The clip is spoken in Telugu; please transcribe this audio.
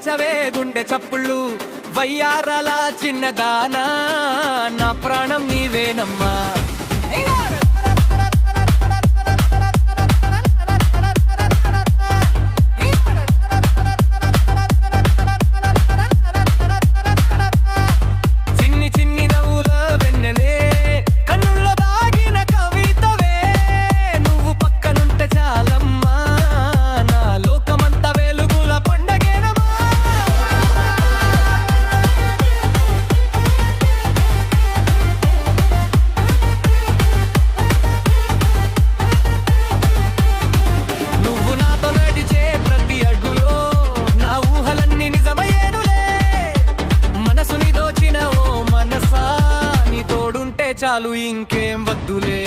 పెంచవే గుండె చప్పుళ్ళు వయ్యారాల చిన్నదానా నా ప్రాణం నీవేనమ్మా చిన్ని చిన్ని నవ్వుల వెన్నెలే కన్నుల్లో దాగిన కవితవే నువ్వు పక్కనుంటే చాలమ్మా నా లోకమంతా వెలుగుల పండగేనమ్మా నువ్వు నాతో నడిచే ప్రతి అడుగులో నా ఊహలన్నీ నిజమయ్యేనులే మనసుని దోచిన ఓ మనసా నీ తోడుంటే చాలు ఇంకేం వద్దులే